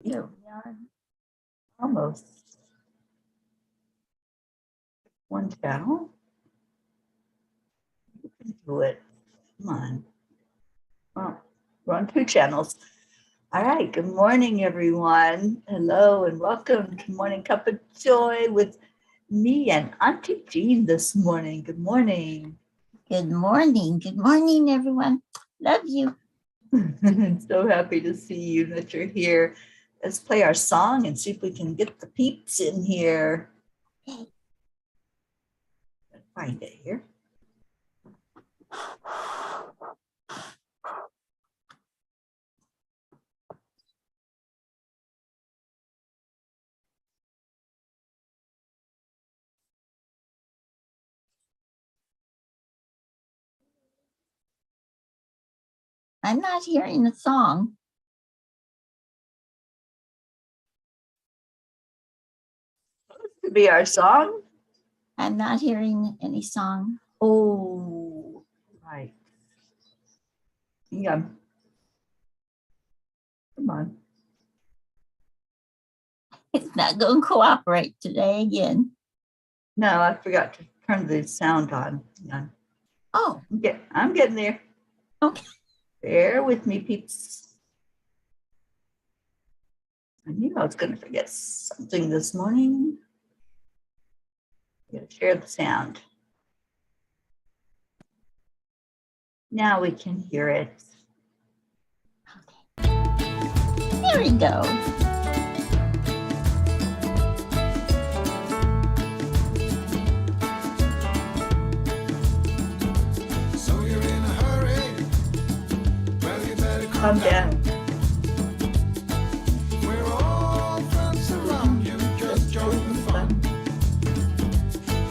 Here we are. Almost. One channel. You can do it. Come on. Well, we're on 2 channels. All right. Good morning, everyone. Hello and welcome to Morning Cuppa JoY with me and Auntie Jean this morning. Good morning. Good morning. Good morning, everyone. Love you. So happy to see you that you're here. Let's play our song and see if we can get the peeps in here. Okay. Find it here. I'm not hearing the song. This could be our song. I'm not hearing any song. Oh, right. Yeah. Come on. It's not going to cooperate today again. No, I forgot to turn the sound on. Yeah. Oh, I'm getting there. okay. Bear with me, peeps. I knew I was going to forget something this morning. I'm going to share the sound. Now we can hear it. Okay. There we go. So you're in a hurry. Well, you better Calm down. We're all friends around you. Just join the fun.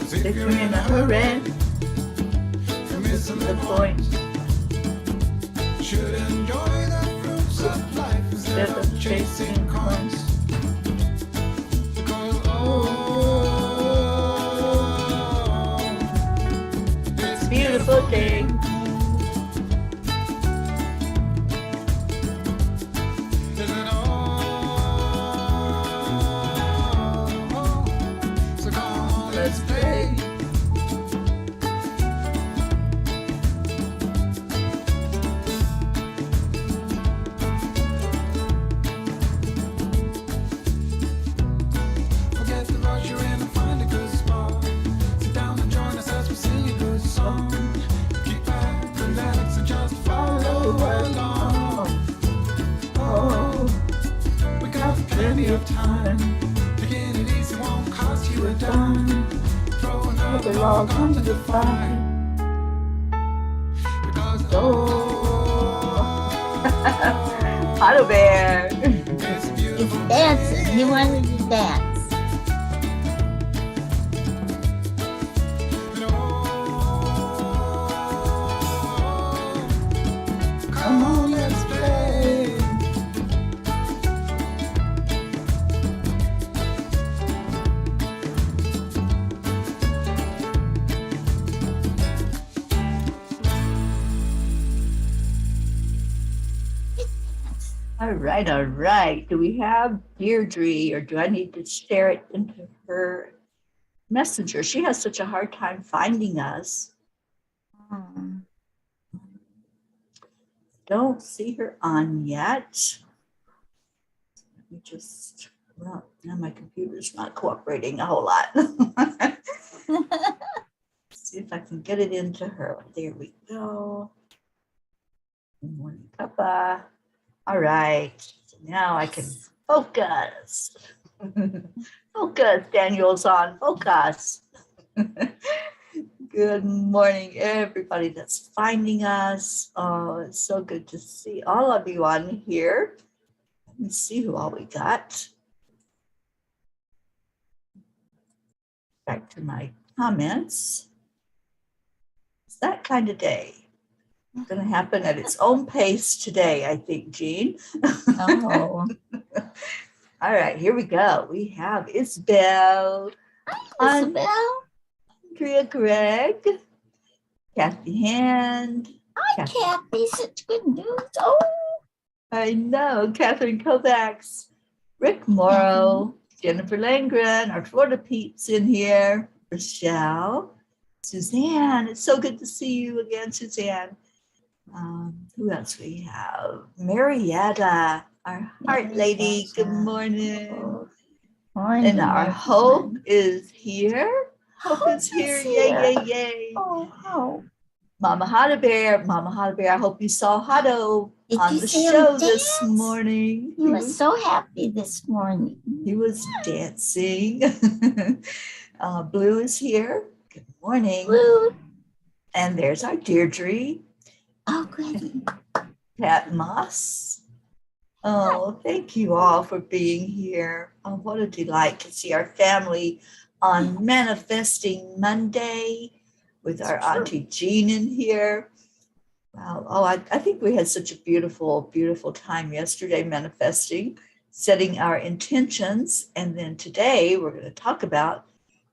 'Cause If you're in a hurry, you're missing the the point. point. Should enjoy the fruits of life instead of chasing coins. Because it's a Beautiful day. Isn't all? So come on, let's play. Forget the rush, you're in and find a good spot. Sit down and join us as we sing a good song. Keep back, relax, and just follow along. Oh, we got plenty of time. Taking it easy won't cost you a dime. Throw another log onto the fire. Because Auto Bear. it's a It's beautiful dancing. He wanted to dance. Come on, let's play. All right, all right. Do we have Deirdre or do I need to share it into her messenger? She has such a hard time finding us. Hmm. Don't see her on yet. Let me just, well, now my computer's not cooperating a whole lot. See if I can get it into her. There we go. Good morning, Cuppa. All right, so now I can focus. Focus, Daniel's on focus. Good morning, everybody that's finding us. Oh, it's so good to see all of you on here. Let me see who all we got. Back to my comments. It's that kind of day. It's going to happen at its own pace today, I think, Jean. Oh, All right, here we go. We have Isabel, Isabel. Andrea Gregg, Kathy Hand. Hi, Kathy. Such good news. Oh, I know, Catherine Kovacs, Rick Morrow, Jennifer Langren, our Florida peeps in here, Rochelle, Suzanne. It's so good to see you again, Suzanne. Who else we have? Marietta, our heart lady. Good morning. Morning, And our everyone. Hope is here. Hope Hope is here. is Yay, here. yay, yay. Oh, Hope. Mama Hada Bear, I hope you saw Hado Did on you the see him show this dance? morning. He was so happy this morning. He was dancing. Blue is here. Good morning. Blue. And there's our Deirdre, Oh, goody. Pat Moss. Oh, thank you all for being here. Oh, what a delight to see our family on Manifesting Monday with our Auntie Jean in here. Wow. Oh, I think we had such a beautiful, beautiful time yesterday manifesting, setting our intentions. And then today we're going to talk about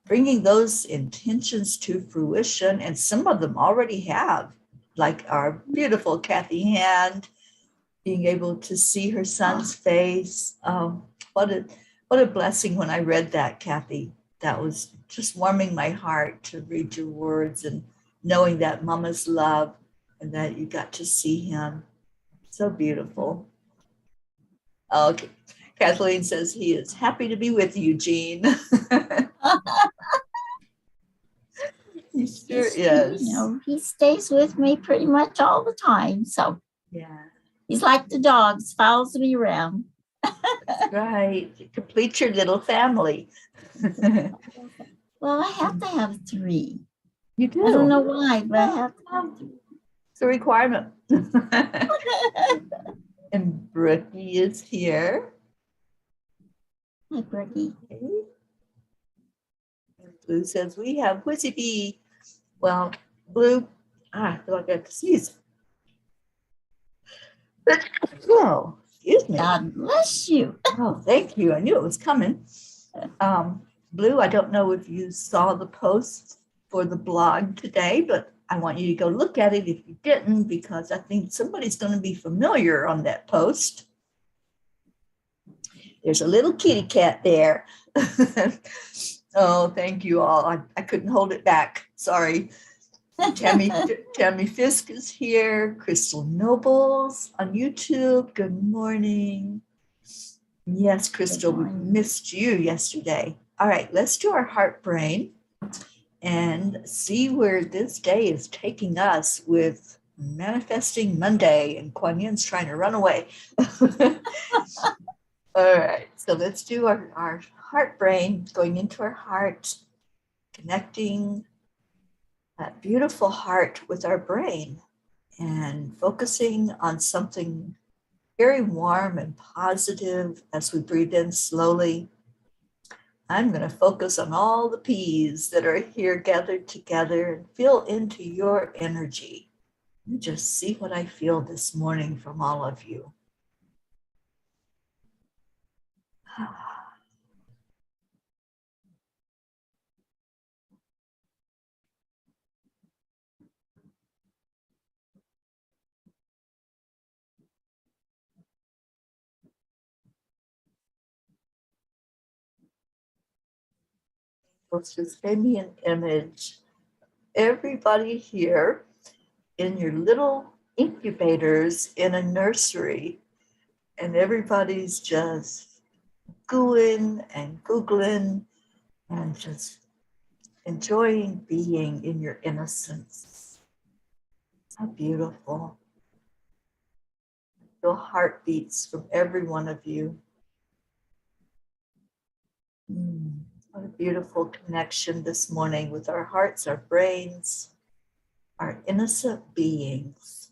bringing those intentions to fruition. And some of them already have, like our beautiful Kathy Hand, being able to see her son's face. What a blessing when I read that, Kathy. That was just warming my heart to read your words and knowing that Mama's love and that you got to see him. So beautiful. Okay. Kathleen says he is happy to be with you, Jean. He sure is. You know, he stays with me pretty much all the time. So Yeah. he's like the dogs, follows me around. That's right. You complete your little family. Well, I have to have 3. You do. I don't know why, but I have to have 3. It's a requirement. And Brookie is here. Hi, Brookie. Okay. And Blue says we have Whizzy Bee. Well, Blue, I feel like I have to sneeze. Oh, excuse me. God bless you. Oh, thank you. I knew it was coming. Blue, I don't know if you saw the post for the blog today, but I want you to go look at it if you didn't, because I think somebody's going to be familiar on that post. There's a little kitty cat there. Oh, thank you all. I couldn't hold it back. Sorry. Tammy Fisk is here. Crystal Nobles on YouTube. Good morning. Yes, Crystal, we missed you yesterday. All right, let's do our heart brain and see where this day is taking us with Manifesting Monday, and Kuan Yin's trying to run away. All right, so let's do our heart brain, going into our heart, connecting that beautiful heart with our brain and focusing on something very warm and positive as we breathe in slowly. I'm going to focus on all the P's that are here gathered together and feel into your energy. You just see what I feel this morning from all of you. Just gave me an image. Everybody here in your little incubators in a nursery, and everybody's just gooing and googling and just enjoying being in your innocence. How beautiful. Feel heartbeats from every one of you. What a beautiful connection this morning with our hearts, our brains, our innocent beings.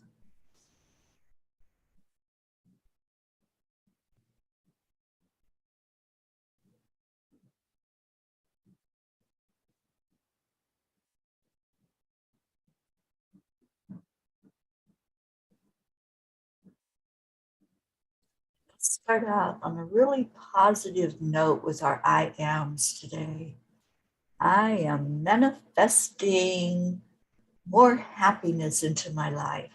Let's start out on a really positive note with our I ams today. I am manifesting more happiness into my life.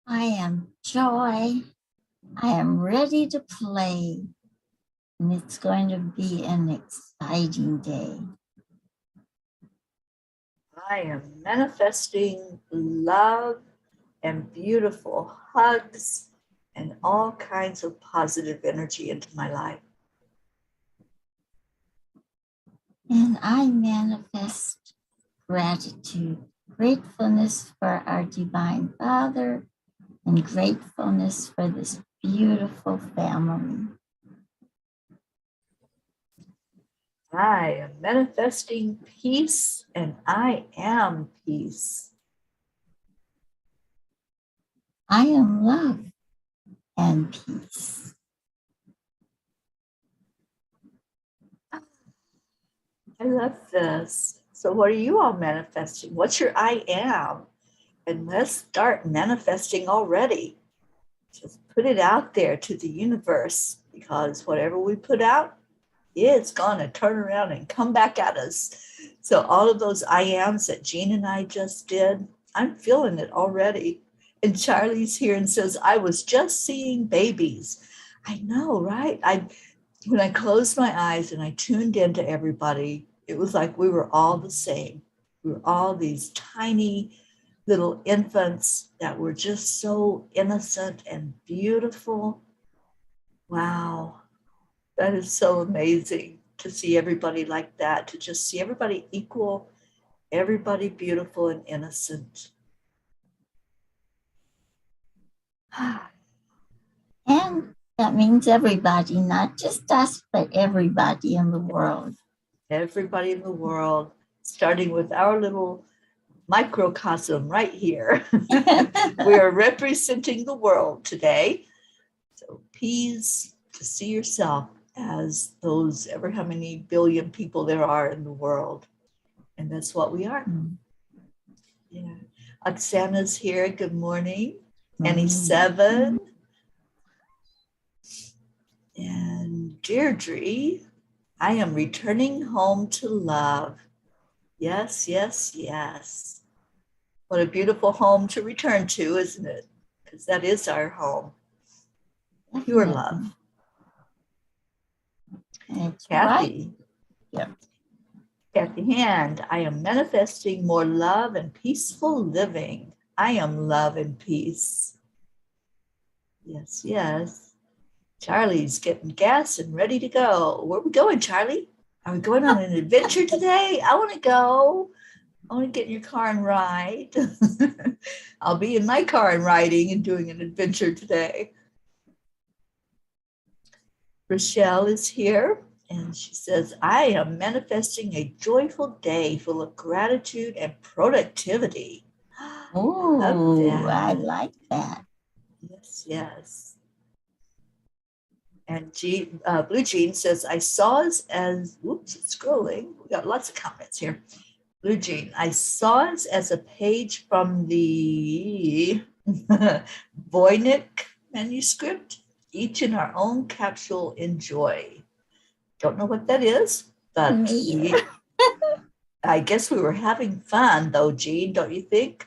I am Joy. I am ready to play. And it's going to be an exciting day. I am manifesting love and beautiful hugs and all kinds of positive energy into my life. And I manifest gratitude, gratefulness for our Divine Father, and gratefulness for this beautiful family. I am manifesting peace and I am peace. I am love and peace. I love this. So what are you all manifesting? What's your I am? And let's start manifesting already. Just put it out there to the universe, because whatever we put out, it's going to turn around and come back at us. So all of those I ams that Jean and I just did, I'm feeling it already. And Charlie's here and says, I was just seeing babies. I know, right? When I closed my eyes and I tuned into everybody, it was like we were all the same. We were all these tiny little infants that were just so innocent and beautiful. Wow. That is so amazing to see everybody like that, to just see everybody equal, everybody beautiful and innocent. And that means everybody, not just us, but everybody in the world. Everybody in the world, starting with our little microcosm right here. We are representing the world today. So please to see yourself as those ever how many billion people there are in the world. And that's what we are. Yeah. Oksana's here. Good morning. Annie 7. And Deirdre, I am returning home to love. Yes, yes, yes. What a beautiful home to return to, isn't it? Because that is our home. Pure love. That's Kathy. right. Yep. Kathy Hand, I am manifesting more love and peaceful living. I am love and peace. Yes, yes. Charlie's getting gas and ready to go. Where are we going, Charlie? Are we going on an adventure today? I want to go. I want to get in your car and ride. I'll be in my car and riding and doing an adventure today. Rochelle is here and she says, I am manifesting a joyful day full of gratitude and productivity. Oh, I like that. Yes, yes. And Blue Jean says, I saw us as, oops, it's scrolling. We got lots of comments here. Blue Jean, I saw us as a page from the Voynich manuscript, each in our own capsule. Enjoy. Don't know what that is, but I guess we were having fun though, Jean, don't you think?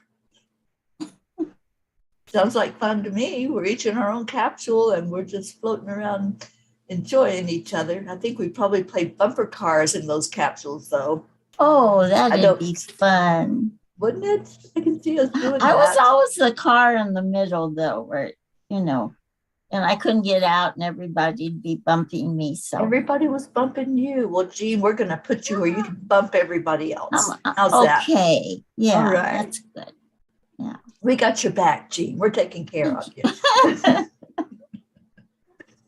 Sounds like fun to me. We're each in our own capsule and we're just floating around enjoying each other. I think we probably played bumper cars in those capsules though. Oh, that'd be fun. Wouldn't it? I can see us doing that. I was always the car in the middle though, where, and I couldn't get out and everybody'd be bumping me. So everybody was bumping you. Well, Jean, we're going to put you where you can bump everybody else. How's that? Okay. Yeah, all right. That's good. Yeah. We got your back, Jean. We're taking care of you.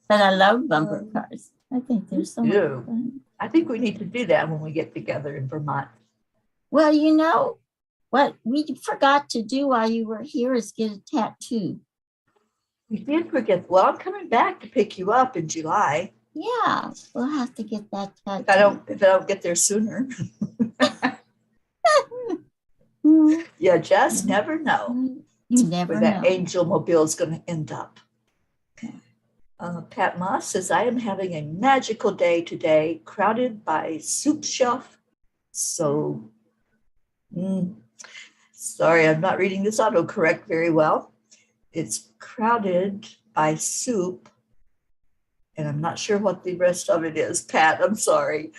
But I love bumper cars. I think they're so much fun. I think we need to do that when we get together in Vermont. Well, you know what we forgot to do while you were here is get a tattoo. We did forget. Well, I'm coming back to pick you up in July. Yeah, we'll have to get that tattoo. If I don't get there sooner. You just never know. You never know. Where that angel mobile is going to end up. Pat Moss says, I am having a magical day today, crowded by soup shelf. So, sorry, I'm not reading this autocorrect very well. It's crowded by soup, and I'm not sure what the rest of it is. Pat, I'm sorry.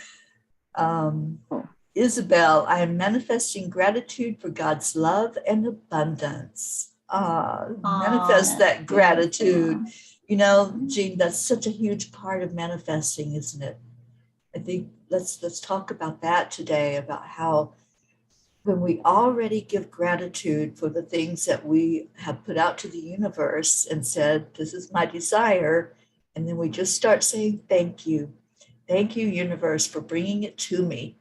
Isabel, I am manifesting gratitude for God's love and abundance. Manifest that gratitude. You know, Jean, that's such a huge part of manifesting, isn't it? I think let's talk about that today, about how when we already give gratitude for the things that we have put out to the universe and said, this is my desire, and then we just start saying, thank you. Thank you, universe, for bringing it to me.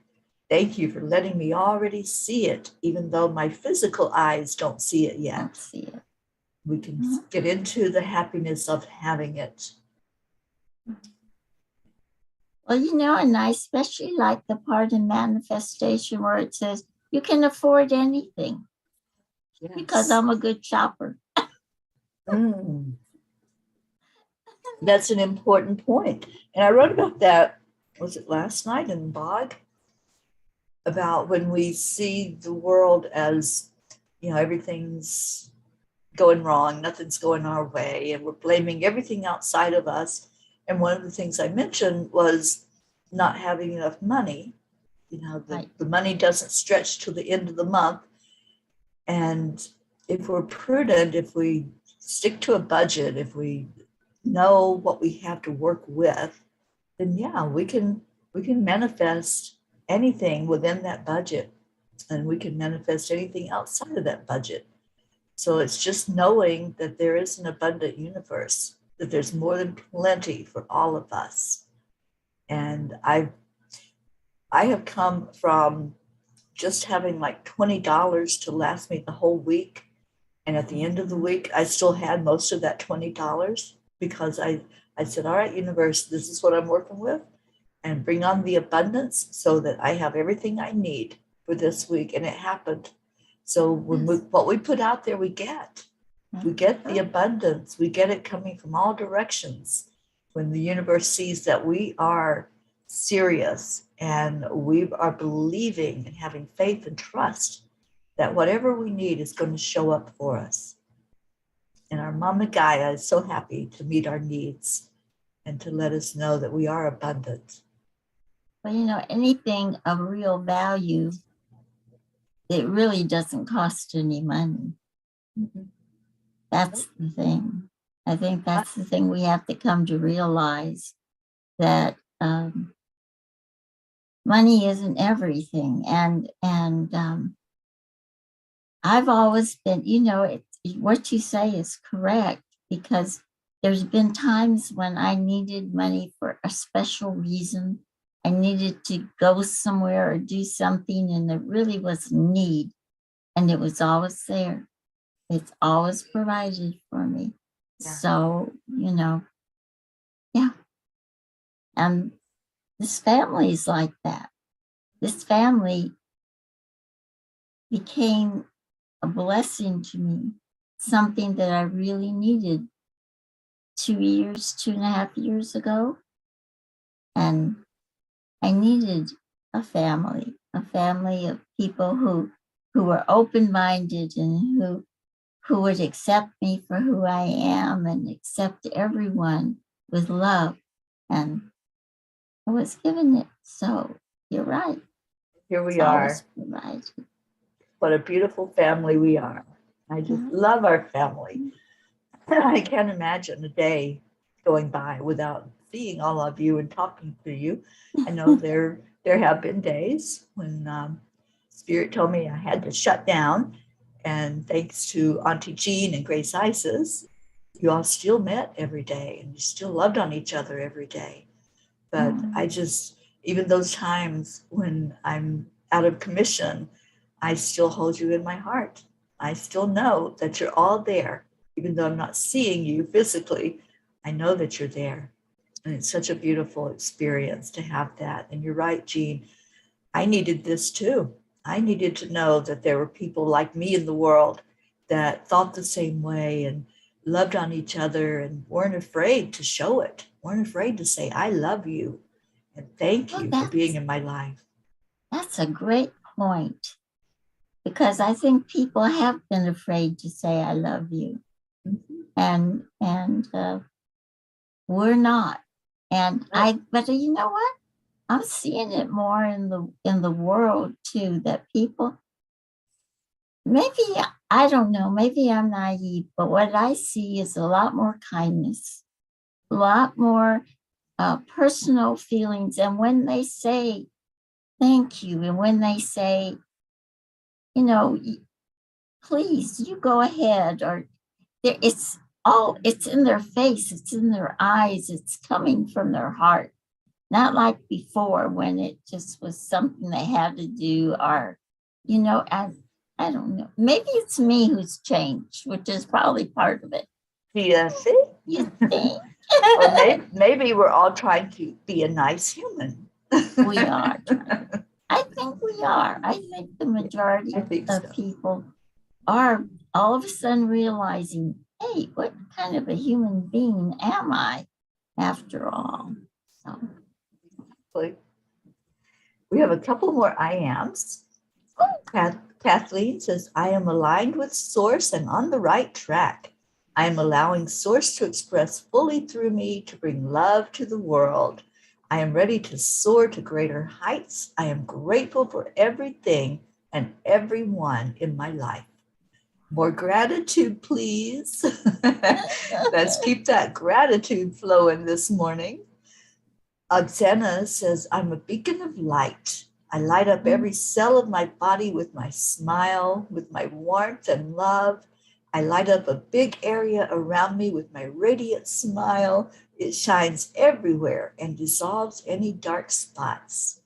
Thank you for letting me already see it, even though my physical eyes don't see it yet. We can get into the happiness of having it. Well, you know, and I especially like the part in manifestation where it says you can afford anything. Yes. Because I'm a good shopper. That's an important point. And I wrote about that, was it last night in Bog? About when we see the world as, you know, everything's going wrong, nothing's going our way, and we're blaming everything outside of us. And one of the things I mentioned was not having enough money. You know, the money doesn't stretch to the end of the month. And if we're prudent, if we stick to a budget, if we know what we have to work with, then yeah, we can manifest anything within that budget, and we can manifest anything outside of that budget. So it's just knowing that there is an abundant universe, that there's more than plenty for all of us. And I have come from just having like $20 to last me the whole week. And at the end of the week, I still had most of that $20 because I said, all right, universe, this is what I'm working with, and bring on the abundance so that I have everything I need for this week. And it happened. So when what we put out there, we get the abundance. We get it coming from all directions. When the universe sees that we are serious and we are believing and having faith and trust that whatever we need is going to show up for us. And our Mother Gaia is so happy to meet our needs and to let us know that we are abundant. Well, you know, anything of real value, it really doesn't cost any money. Mm-hmm. That's the thing. I think that's the thing we have to come to realize, that money isn't everything. And I've always been, you know, what you say is correct, because there's been times when I needed money for a special reason. I needed to go somewhere or do something, and there really was a need, and it was always there. It's always provided for me. Yeah. So, you know, yeah. And this family is like that. This family became a blessing to me, something that I really needed 2.5 years ago. And I needed a family of people who were open-minded and who would accept me for who I am and accept everyone with love. And I was given it. So you're right. Here we are. What a beautiful family we are. I just love our family. I can't imagine a day going by without seeing all of you and talking to you. I know there have been days when Spirit told me I had to shut down. And thanks to Auntie Jean and Grace Isis, you all still met every day and you still loved on each other every day. But I just, even those times when I'm out of commission, I still hold you in my heart. I still know that you're all there. Even though I'm not seeing you physically, I know that you're there. And it's such a beautiful experience to have that. And you're right, Jean. I needed this too. I needed to know that there were people like me in the world that thought the same way and loved on each other and weren't afraid to show it, weren't afraid to say, I love you and thank you for being in my life. That's a great point, because I think people have been afraid to say, I love you. and we're not. And but you know what? I'm seeing it more in the world too, that people, maybe, I don't know, maybe I'm naive, but what I see is a lot more kindness, a lot more personal feelings. And when they say thank you, and when they say, you know, please, you go ahead, or it's in their face, it's in their eyes, it's coming from their heart. Not like before when it just was something they had to do, or, you know, and I don't know. Maybe it's me who's changed, which is probably part of it. Yeah, see? You think? Or maybe we're all trying to be a nice human. We are. I think we are. I think the majority of people are all of a sudden realizing, hey, what kind of a human being am I after all? So. We have a couple more I ams. Kathleen says, I am aligned with Source and on the right track. I am allowing Source to express fully through me to bring love to the world. I am ready to soar to greater heights. I am grateful for everything and everyone in my life. More gratitude, please. Let's keep that gratitude flowing this morning. Oksana says, I'm a beacon of light. I light up every cell of my body with my smile, with my warmth and love. I light up a big area around me with my radiant smile. It shines everywhere and dissolves any dark spots.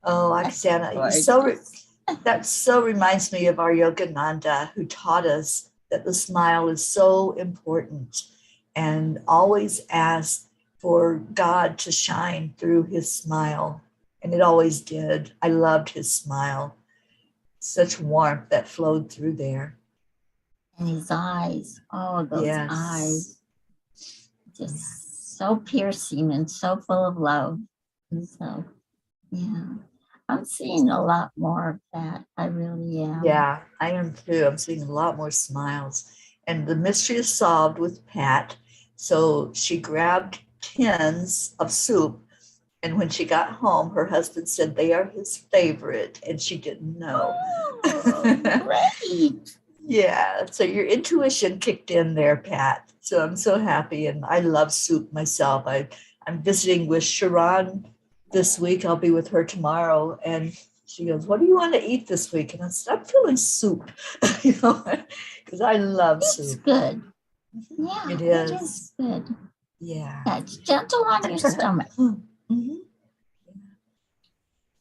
Oh, Oksana, that so reminds me of our Yogananda, who taught us that the smile is so important, and always asked for God to shine through his smile. And it always did. I loved his smile. Such warmth that flowed through there. And his eyes, oh, those eyes, just so piercing and so full of love. So, yeah, I'm seeing a lot more of that. I really am. Yeah, I am too. I'm seeing a lot more smiles. And the mystery is solved with Pat. So she grabbed tins of soup, and when she got home, her husband said they are his favorite, and she didn't know. Oh, great. Yeah, so your intuition kicked in there, Pat. So I'm so happy, and I love soup myself. I'm visiting with Sharon this week. I'll be with her tomorrow, and she goes, "What do you want to eat this week?" And I said, "I'm feeling soup," because I love soup. It's good. Yeah, It is. It is good. Yeah. It's gentle on your stomach. Mm-hmm.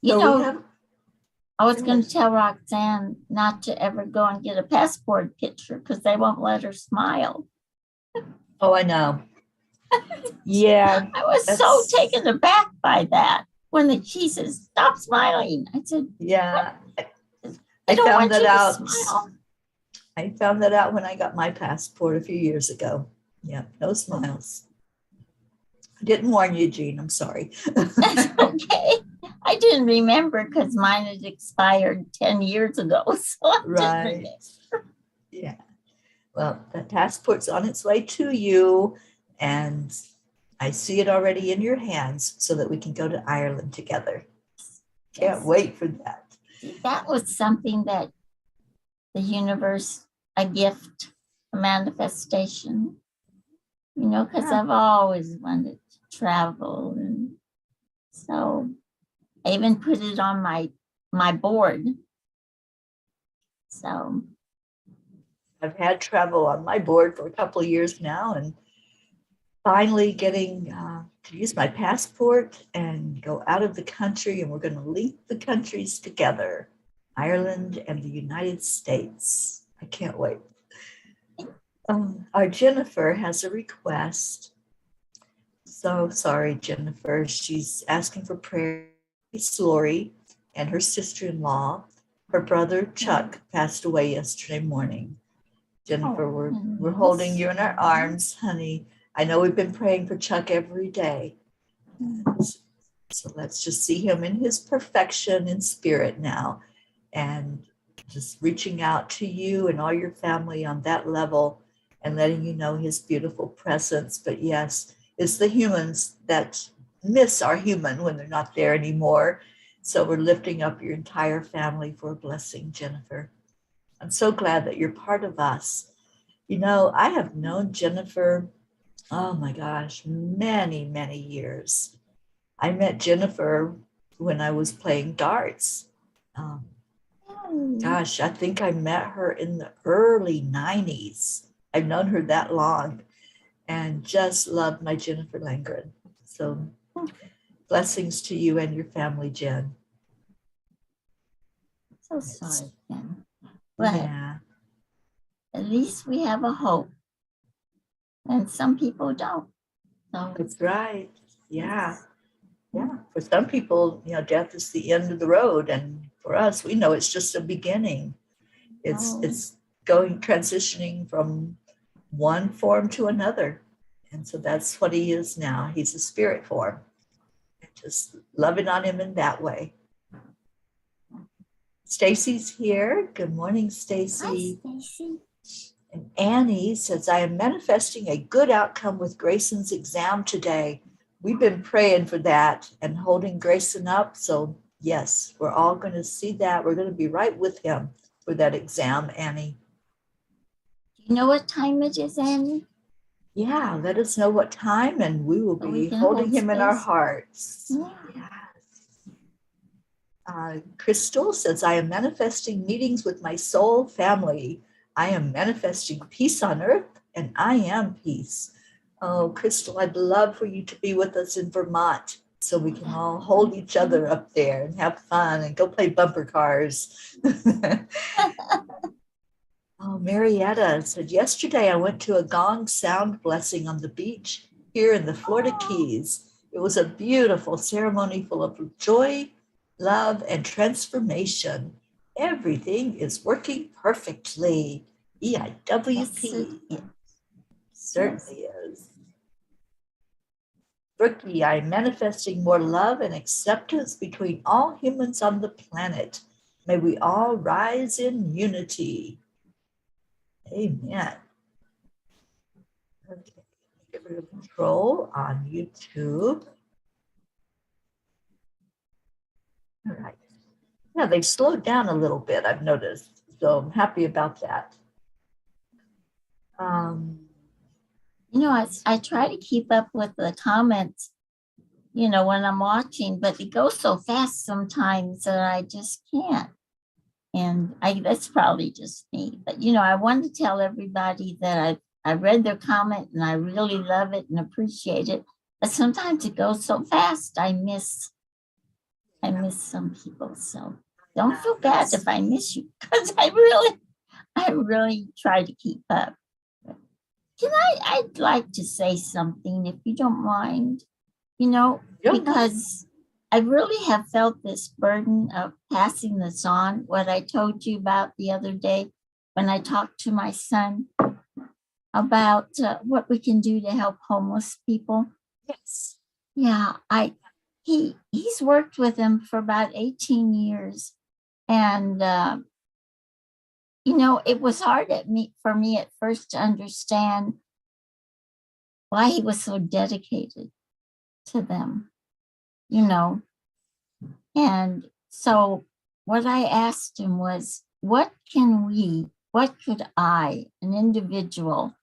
You So know, I was going to tell Roxanne not to ever go and get a passport picture because they won't let her smile. Oh, I know. Yeah. I was so taken aback by that when she says, "Stop smiling." I said, yeah. I don't want you to smile. I found that out when I got my passport a few years ago. Yeah, no smiles. I didn't warn you, Jean. I'm sorry. That's okay. I didn't remember because mine had expired 10 years ago. So I didn't remember. Yeah. Well, that passport's on its way to you, and I see it already in your hands so that we can go to Ireland together. Can't wait for that. That was something that the universe, a gift, a manifestation, because I've always wanted to travel. And so I even put it on my board. So I've had travel on my board for a couple of years now, and finally getting to use my passport and go out of the country, and we're going to link the countries together, Ireland and the United States. I can't wait. Our Jennifer has a request. So sorry, Jennifer. She's asking for prayer. Lori and her sister-in-law. Her brother Chuck passed away yesterday morning. Jennifer, we're holding you in our arms, honey. I know we've been praying for Chuck every day. So let's just see him in his perfection in spirit now, and just reaching out to you and all your family on that level and letting you know his beautiful presence. But yes, it's the humans that miss our human when they're not there anymore. So we're lifting up your entire family for a blessing, Jennifer. I'm so glad that you're part of us. You know, I have known Jennifer, oh my gosh, many, many years. I met Jennifer when I was playing darts. Um, Gosh, I think I met her in the early 90s. I've known her that long and just love my Jennifer Langren. So blessings to you and your family, Jen. So sorry, Jen. But Yeah, at least we have a hope. And some people don't. So that's right. Yeah. Yeah. For some people, you know, death is the end of the road. And for us, we know it's just a beginning. It's going, transitioning from one form to another. And so that's what he is now. He's a spirit form. And just loving on him in that way. Stacy's here. Good morning, Stacy. hi, Stacy. And Annie says, I am manifesting a good outcome with Grayson's exam today. We've been praying for that and holding Grayson up. So yes, we're all going to see that. We're going to be right with him for that exam, Annie. Do you know what time it is, Annie? Yeah, let us know what time and we will So we be can holding hold him in our space. hearts. Yeah. Yes. Crystal says, I am manifesting meetings with my soul family. I am manifesting peace on earth and I am peace. Oh, Crystal, I'd love for you to be with us in Vermont so we can all hold each other up there and have fun and go play bumper cars. Oh, Marietta said, yesterday I went to a gong sound blessing on the beach here in the Florida Keys. It was a beautiful ceremony full of joy, love, and transformation. Everything is working perfectly. EIWP. Yes, Certainly is. Brookie, I'm manifesting more love and acceptance between all humans on the planet. May we all rise in unity. Amen. Okay, give it a control on YouTube. All right. Yeah, they've slowed down a little bit, I've noticed. So I'm happy about that. You know, I try to keep up with the comments, you know, when I'm watching, but it goes so fast sometimes that I just can't. And that's probably just me. But, you know, I want to tell everybody that I read their comment and I really love it and appreciate it. But sometimes it goes so fast, I miss some people. So don't feel bad if I miss you, because I really try to keep up. I'd like to say something, if you don't mind, you know, because I really have felt this burden of passing this on, what I told you about the other day when I talked to my son about what we can do to help homeless people. Yes. Yeah, he's worked with them for about 18 years. And, you know, it was hard for me at first to understand why he was so dedicated to them, you know. And so what I asked him was, what could I, an individual,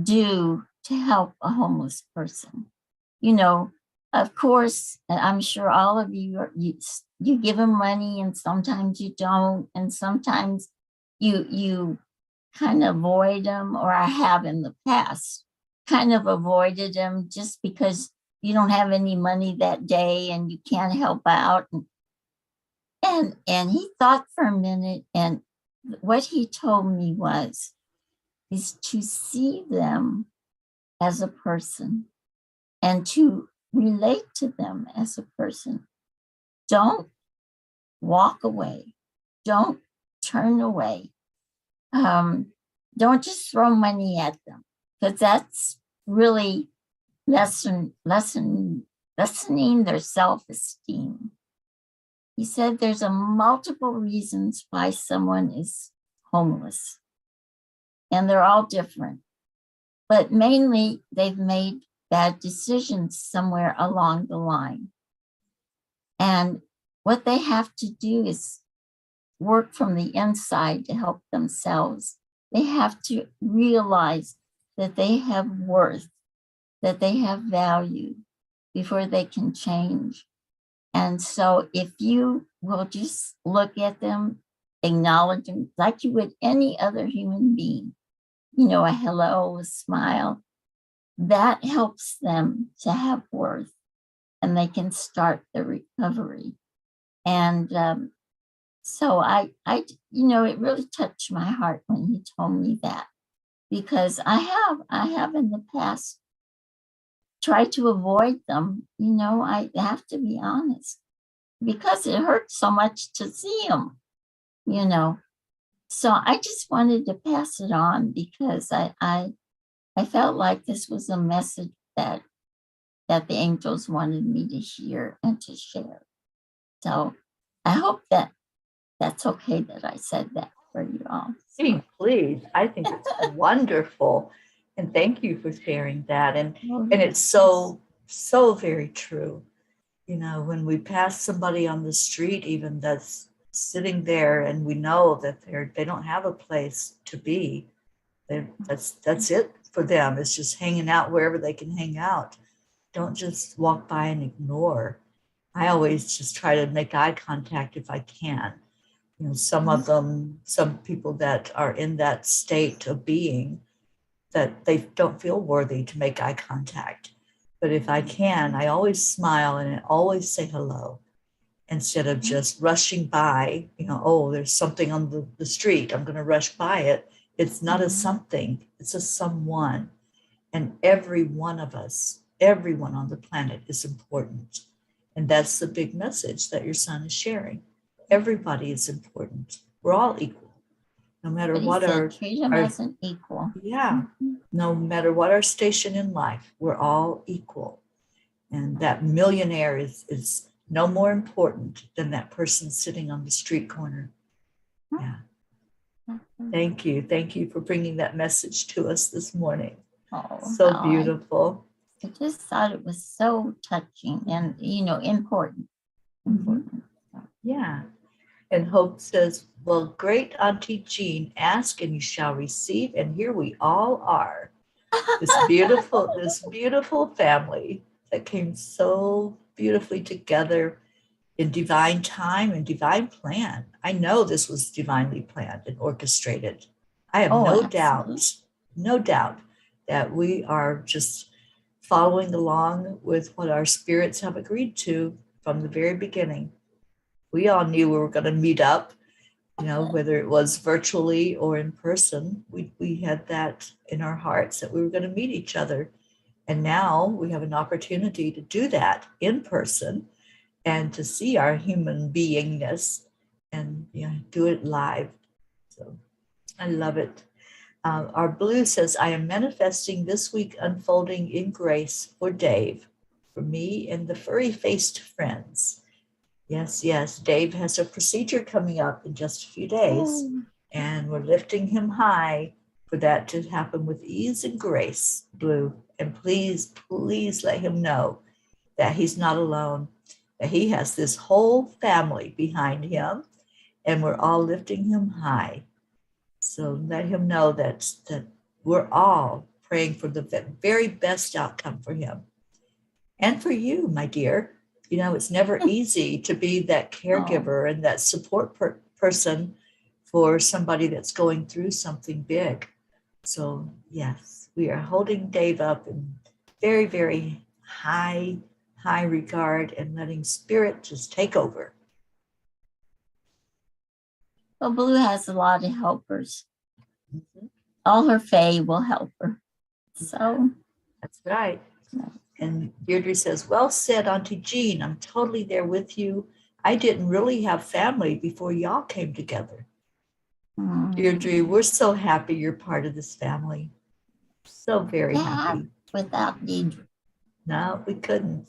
do to help a homeless person? You know, of course, I'm sure all of you, you give them money and sometimes you don't. And sometimes you kind of avoid them, or I have in the past kind of avoided them just because you don't have any money that day and you can't help out. And he thought for a minute, and what he told me is to see them as a person and to relate to them as a person. Don't walk away. Don't turn away. Don't just throw money at them, because that's really lessening their self-esteem. He said there's a multiple reasons why someone is homeless, and they're all different. but mainly they've made bad decisions somewhere along the line. And what they have to do is work from the inside to help themselves. They have to realize that they have worth, that they have value before they can change. And so if you will just look at them, acknowledge them like you would any other human being, a hello, a smile, that helps them to have worth and they can start the recovery. And so it really touched my heart when he told me that, because I have in the past tried to avoid them. I have to be honest, because it hurts so much to see them, So I just wanted to pass it on because I felt like this was a message that the angels wanted me to hear and to share. So I hope that that's okay that I said that for you all. Please. I think it's wonderful. And thank you for sharing that. And Oh, it's so very true. When we pass somebody on the street, even that's sitting there and we know that they don't have a place to be, that's it for them. It's just hanging out wherever they can hang out. Don't just walk by and ignore. I always just try to make eye contact if I can. Some people that are in that state of being, that they don't feel worthy to make eye contact. But if I can, I always smile and I always say hello instead of just rushing by, oh, there's something on the street, I'm going to rush by it. It's not a something, it's a someone. And every one of us, everyone on the planet is important. And that's the big message that your son is sharing. Everybody is important. We're all equal. No matter what treat them as an equal. Yeah. No matter what our station in life, we're all equal. And that millionaire is no more important than that person sitting on the street corner. Yeah. Thank you. Thank you for bringing that message to us this morning. Oh, so beautiful. I just thought it was so touching and, important. Mm-hmm. Yeah. And Hope says, well, great Auntie Jean, ask and you shall receive. And here we all are. This beautiful family that came so beautifully together in divine time and divine plan. I know this was divinely planned and orchestrated. I have no doubt that we are just following along with what our spirits have agreed to from the very beginning. We all knew we were going to meet up, whether it was virtually or in person. We had that in our hearts that we were going to meet each other. And now we have an opportunity to do that in person and to see our human beingness and do it live. So I love it. Our Blue says, I am manifesting this week unfolding in grace for Dave, for me and the furry-faced friends. Yes. Dave has a procedure coming up in just a few days, and we're lifting him high for that to happen with ease and grace, Blue. And please let him know that he's not alone, that he has this whole family behind him, and we're all lifting him high. So let him know that we're all praying for the very best outcome for him. And for you, my dear. It's never easy to be that caregiver and that support person for somebody that's going through something big. So yes, we are holding Dave up in very, very high regard and letting spirit just take over. Well, Blue has a lot of helpers. Mm-hmm. All her fae will help her. So that's right. And Deirdre says, well said, Auntie Jean. I'm totally there with you. I didn't really have family before y'all came together. Deirdre, we're so happy you're part of this family. So very happy. Without Deirdre. No, we couldn't.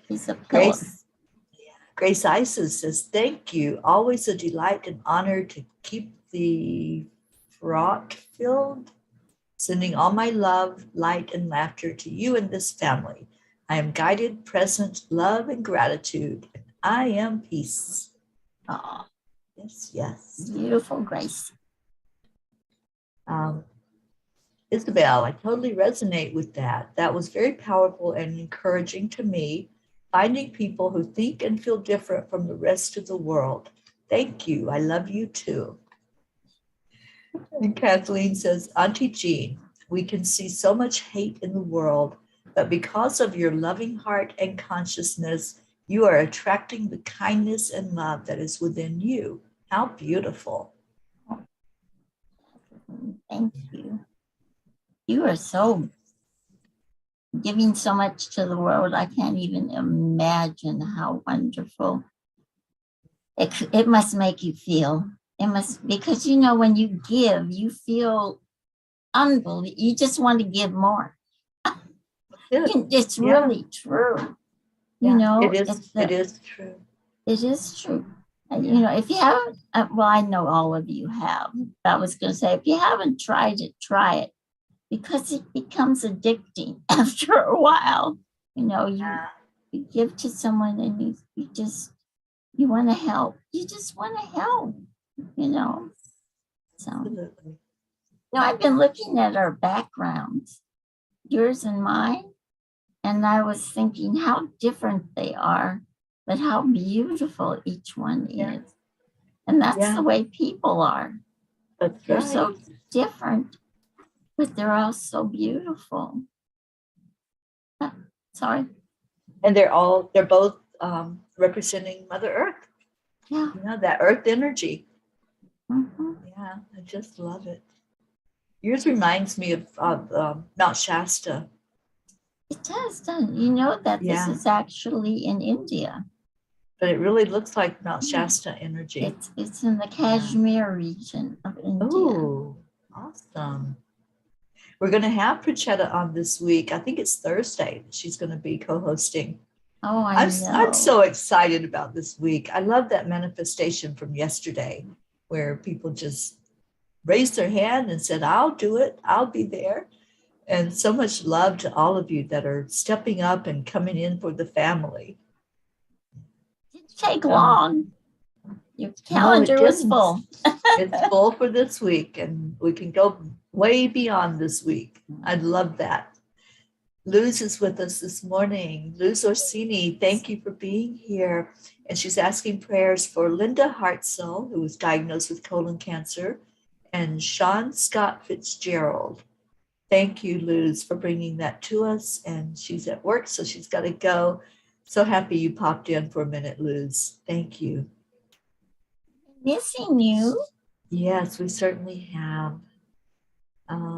She's a pillar. Grace Isis says, thank you. Always a delight and honor to keep the fraught filled. Sending all my love, light, and laughter to you and this family. I am guided, present, love, and gratitude. And I am peace. Oh, Yes, yes. beautiful, Grace. Isabel, I totally resonate with that. That was very powerful and encouraging to me, finding people who think and feel different from the rest of the world. Thank you. I love you too. And Kathleen says, Auntie Jean, we can see so much hate in the world, but because of your loving heart and consciousness, you are attracting the kindness and love that is within you. How beautiful. Thank you. You are so giving so much to the world. I can't even imagine how wonderful it must make you feel. It must, because you know, when you give, you feel unbelievable. You just want to give more. It's really true. You know, it is true. It is true. And, you know, if you haven't, well, I know all of you have. I was going to say, if you haven't tried it, try it, because it becomes addicting after a while. You know, you give to someone and you want to help. You just want to help, you know. So, Absolutely. you know, I've been looking at our backgrounds, yours and mine, and I was thinking how different they are, but how beautiful each one is. And that's the way people are. That's They're right. so different, but they're all so beautiful. Sorry. And they're both representing Mother Earth. Yeah. You know, that earth energy. Mm-hmm. Yeah, I just love it. Yours reminds me of Mount Shasta. It does, doesn't it? You know that this is actually in India. But it really looks like Mount Shasta energy. It's in the Kashmir region of India. Oh, awesome. We're going to have Prachetta on this week. I think it's Thursday. She's going to be co-hosting. Oh, I know. I'm so excited about this week. I love that manifestation from yesterday where people just raised their hand and said, I'll do it. I'll be there. And so much love to all of you that are stepping up and coming in for the family. It didn't take long. Your calendar was full. It's full for this week, and we can go way beyond this week. I'd love that. Luz is with us this morning. Luz Orsini, thank you for being here. And she's asking prayers for Linda Hartzell, who was diagnosed with colon cancer, and Sean Scott Fitzgerald. Thank you, Luz, for bringing that to us. And she's at work, so she's got to go. So happy you popped in for a minute, Luz. Thank you. Missing you. Yes, we certainly have.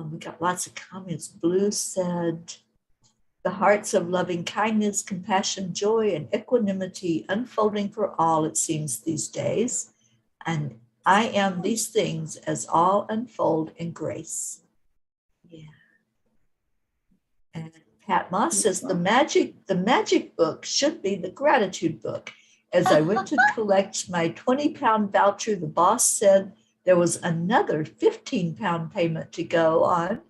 We got lots of comments. Blue said, the hearts of loving kindness, compassion, joy, and equanimity unfolding for all, it seems, these days. And I am these things as all unfold in grace. Yeah. And Pat Moss says, the magic book should be the gratitude book. As I went to collect my 20-pound voucher, the boss said there was another 15-pound payment to go on.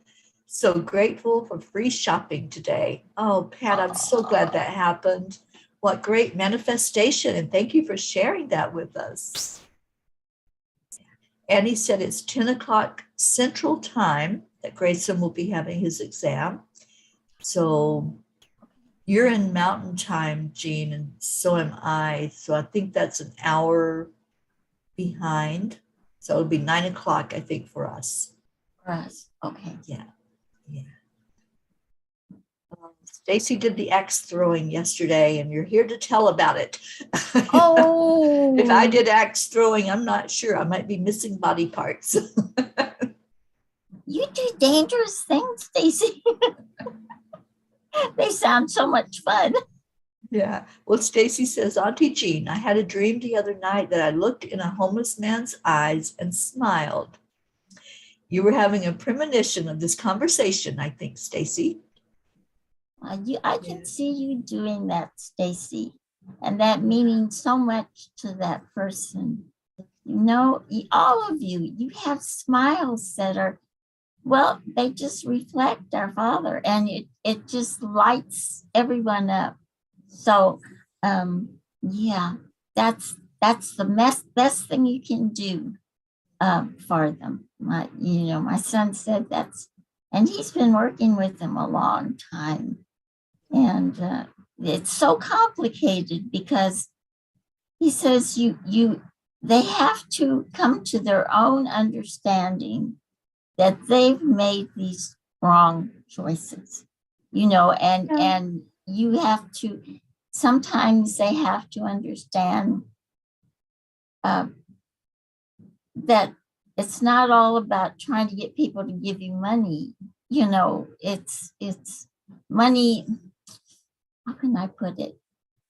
So grateful for free shopping today. Oh, Pat, I'm so glad that happened. What great manifestation. And thank you for sharing that with us. Annie said it's 10 o'clock Central Time that Grayson will be having his exam. So you're in Mountain Time, Jean, and so am I. So I think that's an hour behind. So it'll be 9 o'clock, I think, for us. For us, okay. Yeah. Stacy did the axe throwing yesterday, and you're here to tell about it. Oh. If I did axe throwing, I'm not sure. I might be missing body parts. You do dangerous things, Stacy. They sound so much fun. Yeah. Well, Stacy says, Auntie Jean, I had a dream the other night that I looked in a homeless man's eyes and smiled. You were having a premonition of this conversation, I think, Stacy. I can see you doing that, Stacy, and that meaning so much to that person. You know, all of you, you have smiles that are Well, they just reflect our Father, and it just lights everyone up. So, yeah, that's the best thing you can do for them. My son said and he's been working with them a long time, and it's so complicated because he says they have to come to their own understanding that they've made these wrong choices, and you have to, sometimes they have to understand that it's not all about trying to get people to give you money. It's money. How can I put it?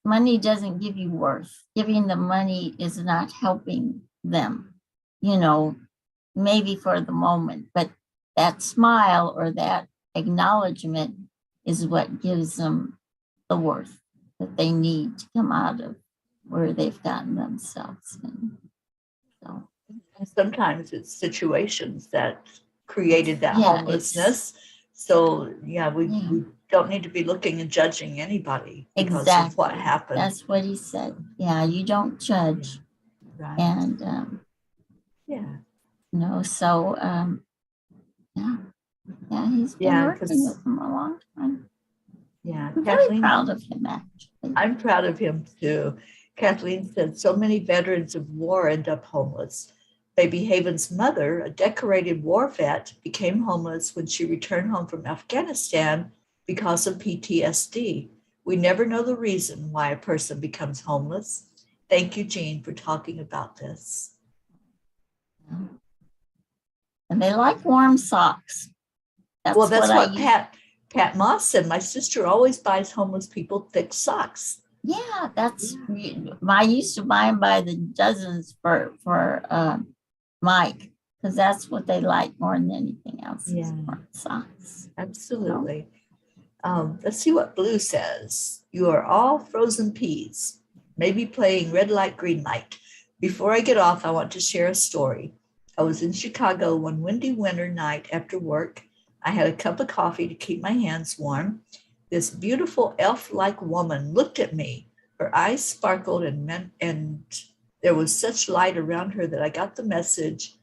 Money doesn't give you worth. Giving them money is not helping them, maybe for the moment, but that smile or that acknowledgement is what gives them the worth that they need to come out of where they've gotten themselves in. So Sometimes it's situations that created that Yeah, homelessness. So we don't need to be looking and judging anybody because of what exactly. happened. That's what he said. Yeah, you don't judge. Right. And so he's been working with them a long time. Yeah, I'm Kathleen, very proud of him, actually. I'm proud of him too. Kathleen said so many veterans of war end up homeless. Baby Haven's mother, a decorated war vet, became homeless when she returned home from Afghanistan because of PTSD. We never know the reason why a person becomes homeless. Thank you, Jean, for talking about this. And they like warm socks. That's what Pat Moss said. My sister always buys homeless people thick socks. Yeah, I used to buy them by the dozens for Mike, because that's what they like more than anything else. Yeah, socks. Absolutely. Let's see what Blue says. You are all frozen peas, maybe playing red light, green light. Before I get off, I want to share a story. I was in Chicago one windy winter night after work. I had a cup of coffee to keep my hands warm. This beautiful elf-like woman looked at me. Her eyes sparkled and there was such light around her that I got the message.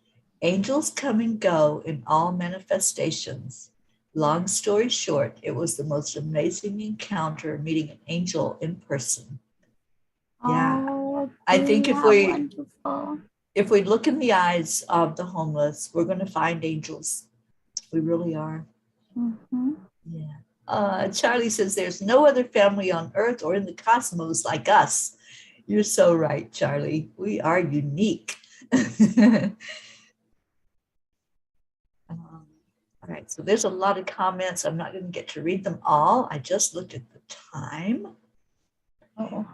Angels come and go in all manifestations. Long story short, it was the most amazing encounter meeting an angel in person. Yeah, I think if we look in the eyes of the homeless, we're going to find angels. We really are. Mm-hmm. Yeah. Charlie says there's no other family on earth or in the cosmos like us. You're so right, Charlie. We are unique. All right, so there's a lot of comments. I'm not going to get to read them all. I just looked at the time.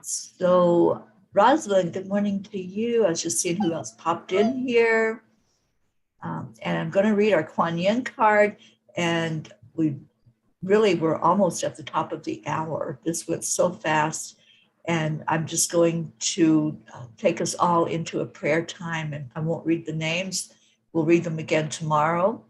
So Rosalind, good morning to you. I was just seeing who else popped in here. And I'm going to read our Kuan Yin card. And we're almost at the top of the hour. This went so fast. And I'm just going to take us all into a prayer time. And I won't read the names. We'll read them again tomorrow.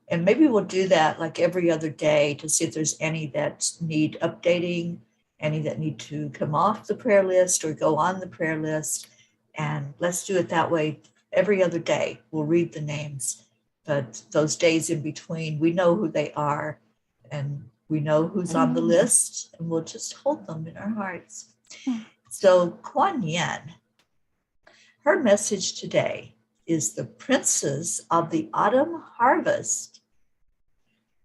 And maybe we'll do that like every other day to see if there's any that need updating, any that need to come off the prayer list or go on the prayer list. And let's do it that way. Every other day, we'll read the names. But those days in between, we know who they are and we know who's on the list, and we'll just hold them in our hearts. So Kuan Yin, her message today is the Princess of the Autumn Harvest.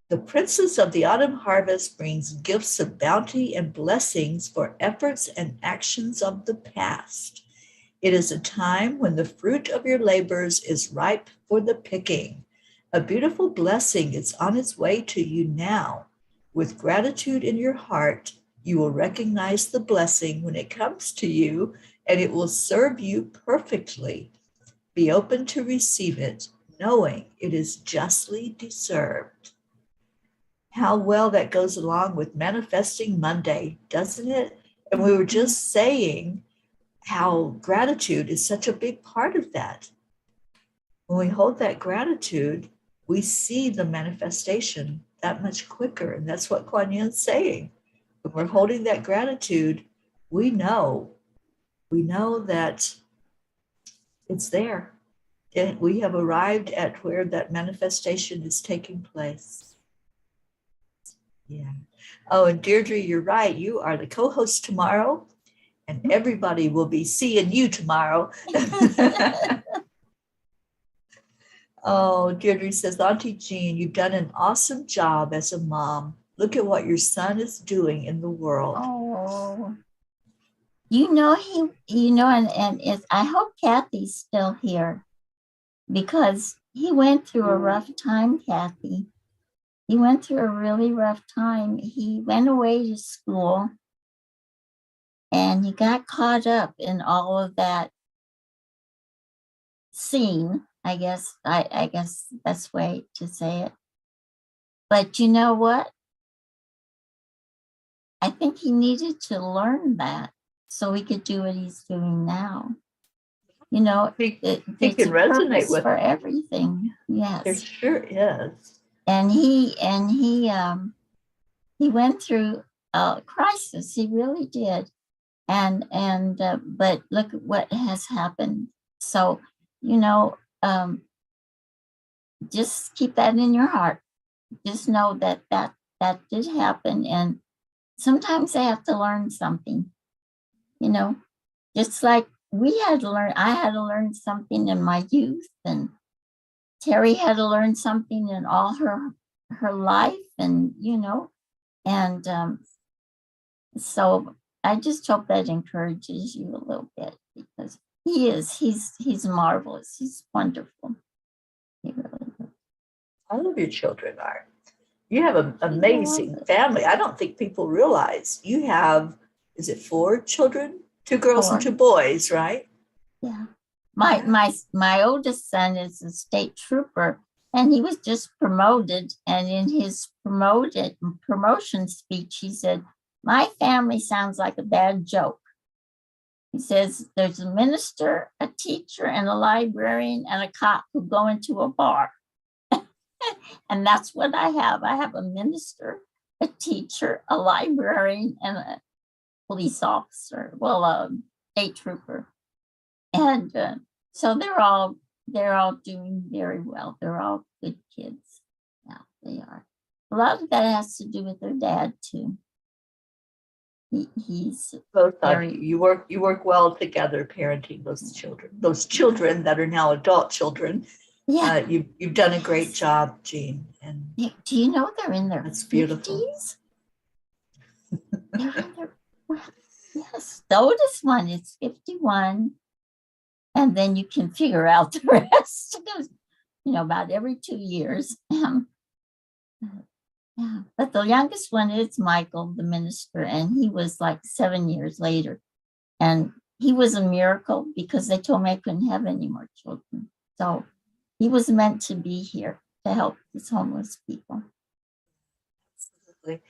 The Princess of the Autumn Harvest brings gifts of bounty and blessings for efforts and actions of the past. It is a time when the fruit of your labors is ripe for the picking. A beautiful blessing is on its way to you now. With gratitude in your heart, you will recognize the blessing when it comes to you, and it will serve you perfectly. Be open to receive it, knowing it is justly deserved. How well that goes along with Manifesting Monday, doesn't it? And we were just saying how gratitude is such a big part of that. When we hold that gratitude, we see the manifestation that much quicker. And that's what Kuan Yin's saying. When we're holding that gratitude, we know that it's there. And we have arrived at where that manifestation is taking place. Yeah. Oh, and Deirdre, you're right. You are the co-host tomorrow, and everybody will be seeing you tomorrow. Oh, Deirdre says, Auntie Jean, you've done an awesome job as a mom. Look at what your son is doing in the world. Oh, and it's, I hope Kathy's still here because he went through a rough time, Kathy. He went through a really rough time. He went away to school and he got caught up in all of that scene, I guess the best way to say it. But you know what? I think he needed to learn that so he could do what he's doing now. You know, He it's can a resonate purpose with for it. everything. Yes. There sure is. And he went through a crisis. He really did. But look at what has happened. So, just keep that in your heart. Just know that did happen. And sometimes they have to learn something, just like I had to learn something in my youth, and Teri had to learn something in all her life, and so I just hope that encourages you a little bit, because he's marvelous. He's wonderful. He really is. All of your children are. You have an amazing family. I don't think people realize you have, is it 4 children? 2 girls 4. and 2 boys, right? Yeah. My oldest son is a state trooper, and he was just promoted. And in his promotion speech, he said, "My family sounds like a bad joke." He says, "There's a minister, a teacher, and a librarian, and a cop who go into a bar." And that's what I have. I have a minister, a teacher, a librarian, and a police officer, a state trooper. And so they're all doing very well. They're all good kids. Yeah, they are. A lot of that has to do with their dad too. He's Both very, you work well together parenting those children that are now adult children. yeah. You've done a great job, Jean. And Do you know they're in their that's beautiful. 50s? They're in their, yes, the oldest one is 51. And then you can figure out the rest. It goes, about every 2 years. Yeah, but the youngest one is Michael, the minister, and he was like 7 years later. And he was a miracle because they told me I couldn't have any more children. So he was meant to be here to help these homeless people. Absolutely.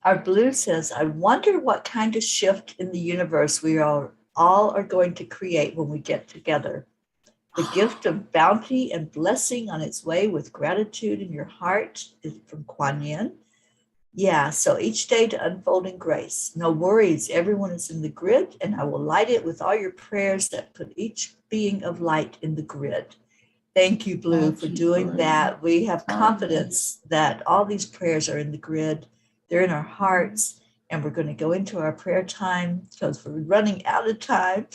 Our Blue says, I wonder what kind of shift in the universe we all are going to create when we get together. The gift of bounty and blessing on its way with gratitude in your heart is from Kuan Yin. Yeah, so each day to unfold in grace. No worries, everyone is in the grid, and I will light it with all your prayers that put each being of light in the grid. Thank you, Blue, for doing that. We have confidence that all these prayers are in the grid. They're in our hearts, and we're going to go into our prayer time because we're running out of time.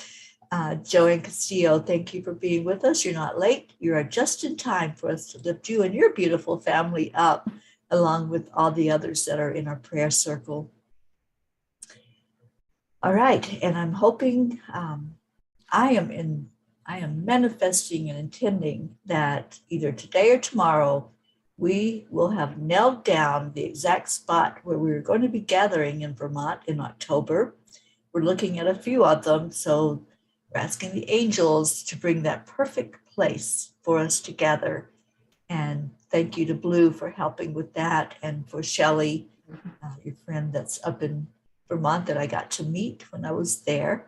Joy and Castillo, thank you for being with us. You're not late. You are just in time for us to lift you and your beautiful family up, along with all the others that are in our prayer circle. All right, and I'm hoping, I am manifesting and intending that either today or tomorrow, we will have nailed down the exact spot where we're going to be gathering in Vermont in October. We're looking at a few of them, so we're asking the angels to bring that perfect place for us to gather. And thank you to Blue for helping with that, and for Shelley, your friend that's up in Vermont that I got to meet when I was there.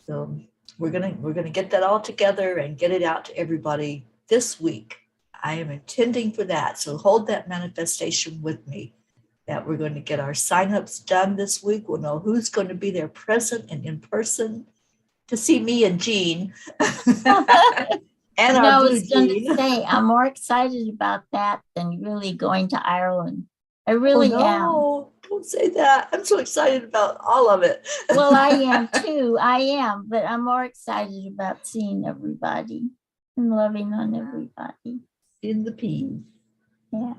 So we're gonna get that all together and get it out to everybody this week. I am intending for that. So hold that manifestation with me that we're going to get our signups done this week. We'll know who's going to be there present and in person to see me and Jean and our I blue was going to Jean. say, I'm more excited about that than really going to Ireland. I Oh really am. no, don't say that. I'm so excited about all of it. Well, I am too. I am, but I'm more excited about seeing everybody and loving on everybody. In the peas. Yeah,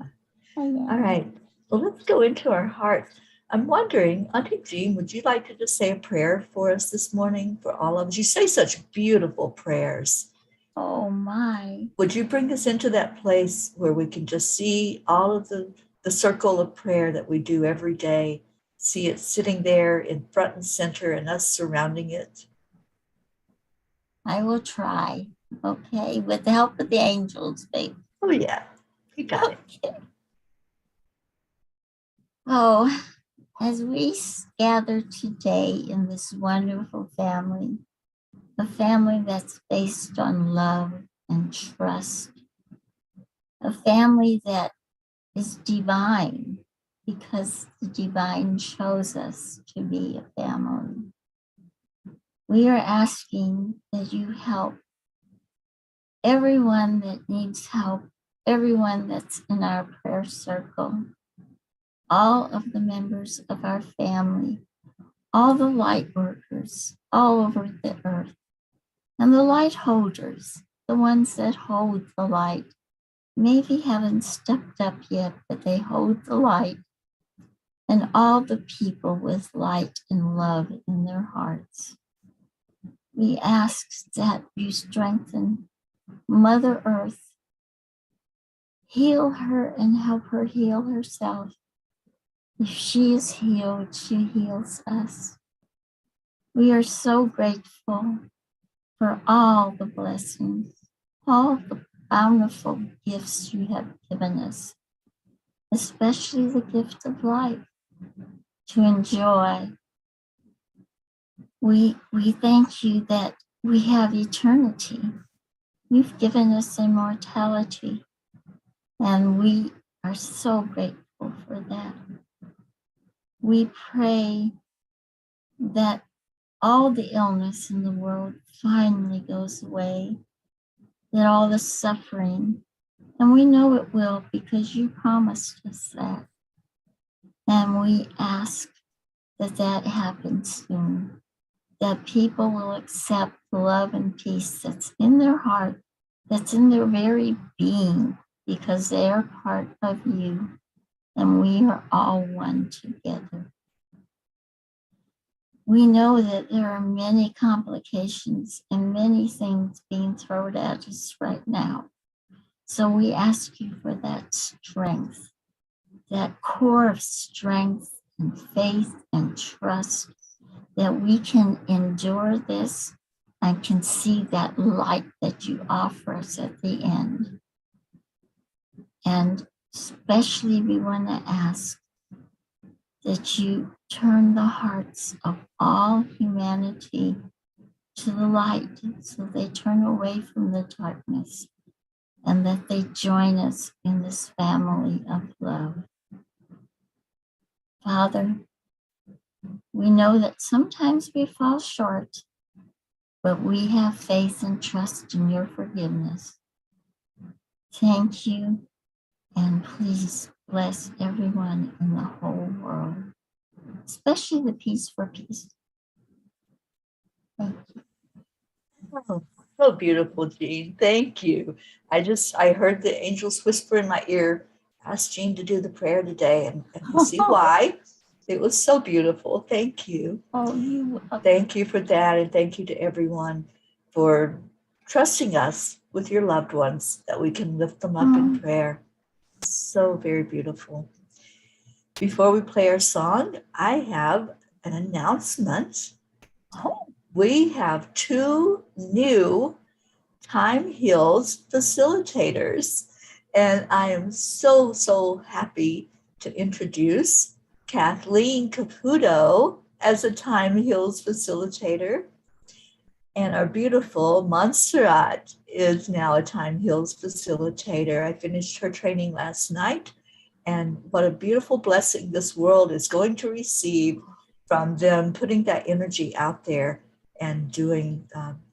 I am. All right. Well, let's go into our hearts. I'm wondering, Auntie Jean, would you like to just say a prayer for us this morning for all of us? You say such beautiful prayers. Oh my. Would you bring us into that place where we can just see all of the circle of prayer that we do every day, see it sitting there in front and center and us surrounding it? I will try. Okay, with the help of the angels, babe. Oh, yeah. You got it. Okay. Oh, as we gather today in this wonderful family, a family that's based on love and trust, a family that is divine because the divine chose us to be a family. We are asking that you help everyone that needs help, everyone that's in our prayer circle, all of the members of our family, all the light workers all over the earth, and the light holders, the ones that hold the light, maybe haven't stepped up yet, but they hold the light, and all the people with light and love in their hearts. We ask that you strengthen Mother Earth, heal her and help her heal herself. If she is healed, she heals us. We are so grateful for all the blessings, all the bountiful gifts you have given us, especially the gift of life to enjoy. We thank you that we have eternity. You've given us immortality, and we are so grateful for that. We pray that all the illness in the world finally goes away, that all the suffering, and we know it will because you promised us that. And we ask that that happens soon, that people will accept love and peace that's in their heart, that's in their very being, because they are part of you, and we are all one together. We know that there are many complications and many things being thrown at us right now. So we ask you for that strength, that core of strength and faith and trust, that we can endure this and can see that light that you offer us at the end. And especially we want to ask that you turn the hearts of all humanity to the light, so they turn away from the darkness and that they join us in this family of love. Father, we know that sometimes we fall short, but we have faith and trust in your forgiveness. Thank you, and please bless everyone in the whole world, especially the Peace for Peace. Thank you. Oh, so beautiful, Jean. Thank you. I heard the angels whisper in my ear, ask Jean to do the prayer today, and we'll see why. It was so beautiful. Thank you. Oh, you. Thank you for that, and thank you to everyone for trusting us with your loved ones, that we can lift them up in prayer. So very beautiful. Before we play our song, I have an announcement. We have 2 new Time Heals facilitators, and I am so happy to introduce Kathleen Caputo as a Time Heals facilitator. And our beautiful Montserrat is now a Time Heals facilitator. I finished her training last night, and what a beautiful blessing this world is going to receive from them putting that energy out there and doing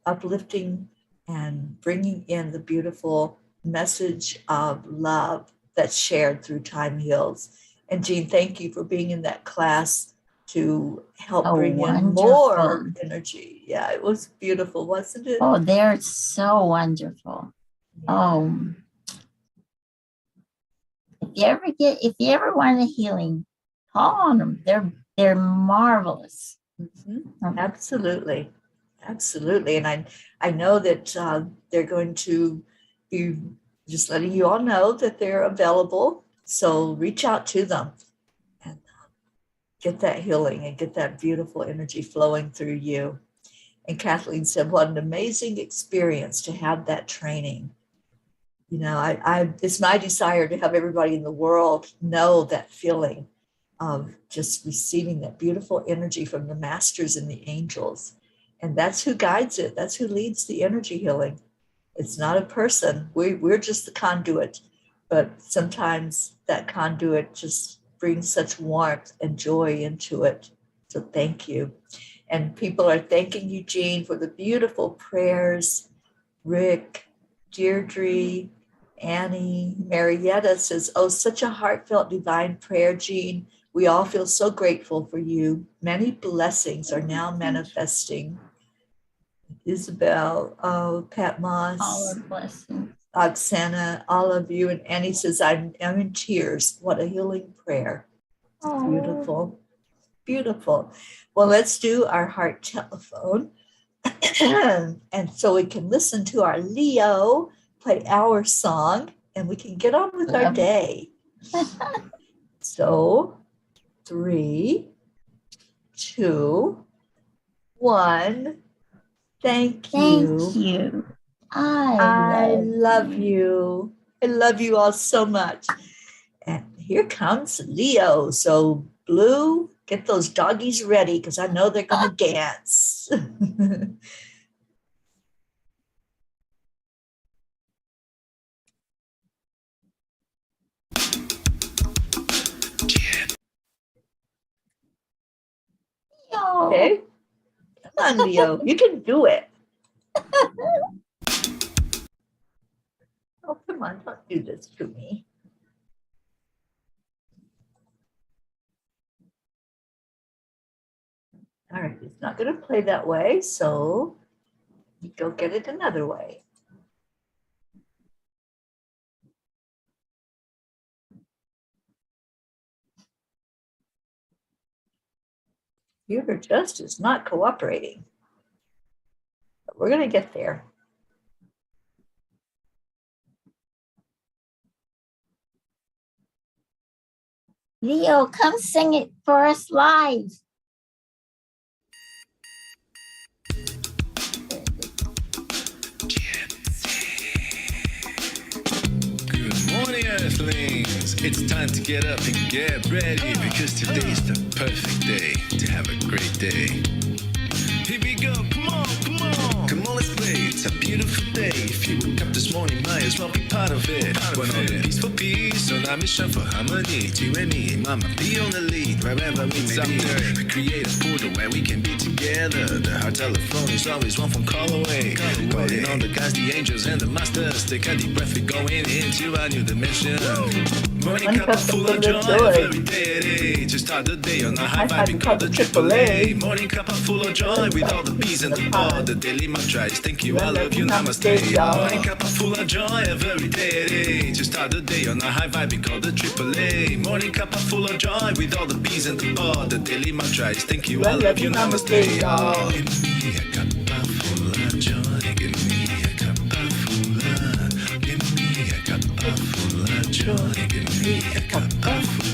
uplifting and bringing in the beautiful message of love that's shared through Time Heals. And Jean, thank you for being in that class to help bring in more energy. Yeah, it was beautiful, wasn't it? Oh, they're so wonderful. Oh, if you ever want a healing, call on them. They're marvelous. Mm-hmm. Absolutely. And I know that they're going to be just letting you all know that they're available. So reach out to them and get that healing and get that beautiful energy flowing through you. And Kathleen said, what an amazing experience to have that training. You know, it's my desire to have everybody in the world know that feeling of just receiving that beautiful energy from the masters and the angels. And that's who guides it. That's who leads the energy healing. It's not a person. We're just the conduit. But sometimes that conduit just brings such warmth and joy into it. So thank you. And people are thanking you, Jean, for the beautiful prayers. Rick, Deirdre, Annie, Marietta says, oh, such a heartfelt divine prayer, Jean. We all feel so grateful for you. Many blessings are now manifesting. Isabel, Pat Moss, All our blessings. Oksana, all of you. And Annie says, I'm in tears. What a healing prayer. Oh. Beautiful. Beautiful. Well, let's do our heart telephone. And so we can listen to our Leo play our song and we can get on with our day. So 3, 2, 1. Thank you. Thank you. I love you. I love you all so much. And here comes Leo. So Blue, get those doggies ready because I know they're going to dance. Okay. Come on, Leo. You can do it. Oh, come on. Don't do this to me. All right. It's not going to play that way. So you go get it another way. Computer just is not cooperating. But we're going to get there. Leo, come sing it for us live. Good morning, Earthlings. It's time to get up and get ready because today's the perfect day to have a great day. Here we go, come on, come on. Come on, let's play. It's a beautiful day. If you woke up this morning, might as well be part of it. We're on a peaceful peace, on a mission for harmony. You and me, mama, be on the lead, wherever we may be. We create a portal where we can be together. The heart telephone is always one phone call away. Calling on the guys, the angels, and the masters. Take a deep breath, we're going into a new dimension. Morning Cuppa Fulla Joy, every day. To start the day on a high vibe, we call the AAA. Morning Cuppa Fulla Joy, with all the bees and the pod. The daily mantra is thank you, I love you, namaste. Morning Cuppa Fulla Joy, every day. To start the day on a high vibe, we call the AAA. Morning Cuppa Fulla Joy, with all the bees and the pod. The daily mantra is thank you, I love you, namaste. Give me a cuppa full of joy. Give me a cuppa full. Give me a cuppa full of joy. Give me a cuppa full.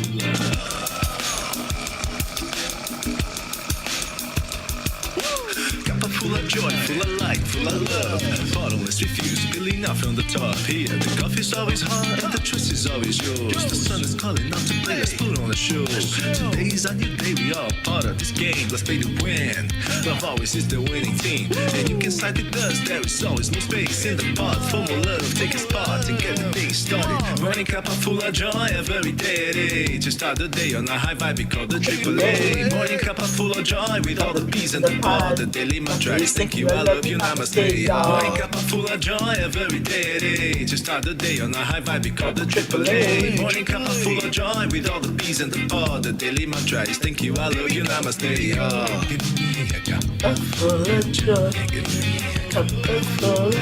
Cuppa full of joy, full of light, full of love. Bottomless refuse, spilling out from the top. Here, the coffee's always hot and the trust is always yours. The sun is calling out to play, let's put on a show. Today's a new day, we are part of this game. Let's play to win. Love always is the winning team. And you can side with us, there is always no space in the pot. For more love, take a spot and get the day started. Morning Cuppa Fulla Joy, every day. To start the day on a high vibe, we call the AAA. Morning Cuppa Fulla Joy, with all the peas and the pod. The daily mantra is thank you, I love you, namaste. Morning Cuppa Fulla Joy, every day. To start the day on a high vibe, we call the AAA. Morning Cuppa Fulla Joy, with all the peas and the pod. The daily mantra is thank you, I love you, namaste. Oh. Give me a cuppa full of joy. Give me a cuppa full of.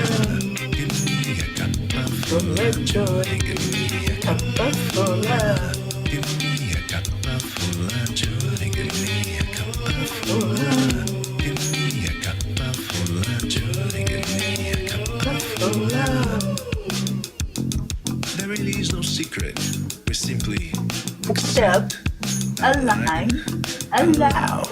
Give me a cuppa full of joy. Give me a cuppa full of. Give me a cuppa full of joy. Give me a cuppa full of. Give me a cuppa full of joy. Give me a cuppa full of. There really is no secret. We simply Accept, align, allow.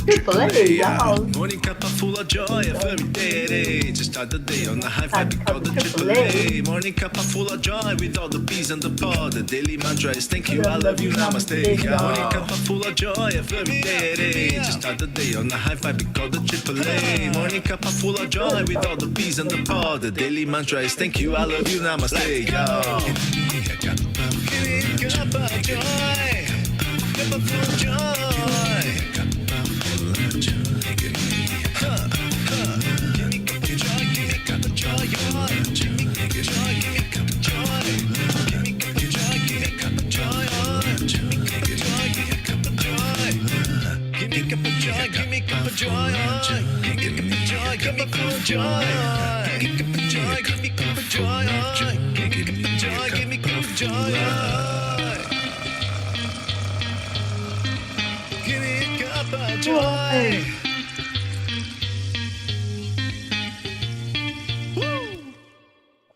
AAA, y'all. Morning Cuppa Fulla Joy, every day. To start the day on a high vibe, we call the AAA. Morning Cuppa Fulla Joy, with all the peas and the pod. The daily mantra is thank you, I love you, namaste. Morning Cuppa Fulla Joy, every day. To start the day on a high vibe, we call the AAA. Morning Cuppa Fulla Joy, with all the peas and the pod. The daily mantra is thank you, I love you, namaste. Give me a cuppa of joy. Cuppa full of joy. Joy.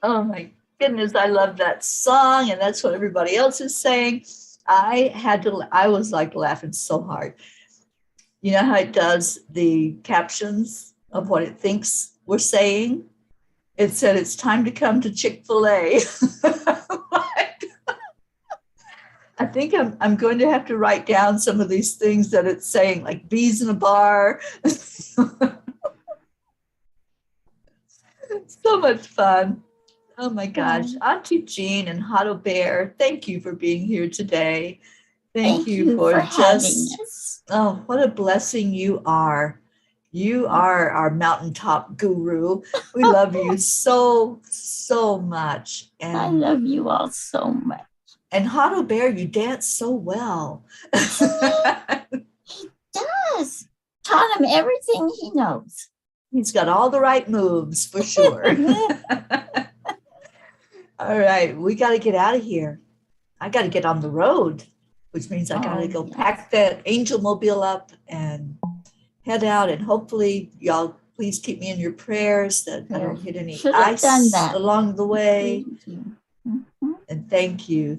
Oh my goodness, I love that song, and that's what everybody else is saying. I was like laughing so hard. You know how it does the captions of what it thinks we're saying? It said it's time to come to Chick-fil-A. I think I'm going to have to write down some of these things that it's saying, like bees in a bar. So much fun. Oh my gosh. Auntie Jean and Hotto Bear, thank you for being here today. Thank you for just, oh, what a blessing you are. You are our mountaintop guru. We love you so, so much. And I love you all so much. And Hotto Bear, you dance so well. He does. Taught him everything he knows. He's got all the right moves for sure. All right, we got to get out of here. I got to get on the road, which means I got to go pack that angel mobile up and head out. And hopefully, y'all please keep me in your prayers that I don't hit any ice along the way. And thank you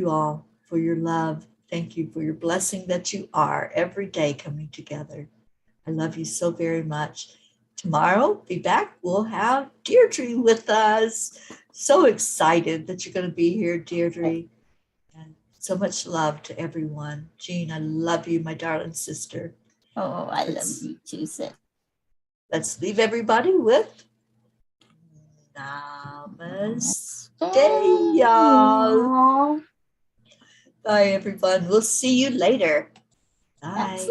all for your love. Thank you for your blessing that you are every day coming together. I love you so very much. Tomorrow, be back. We'll have Deirdre with us. So excited that you're going to be here, Deirdre. And so much love to everyone. Jean, I love you, my darling sister. Oh, I love you too, sis. Let's leave everybody with Namaste, y'all. Bye, everyone. We'll see you later. Bye.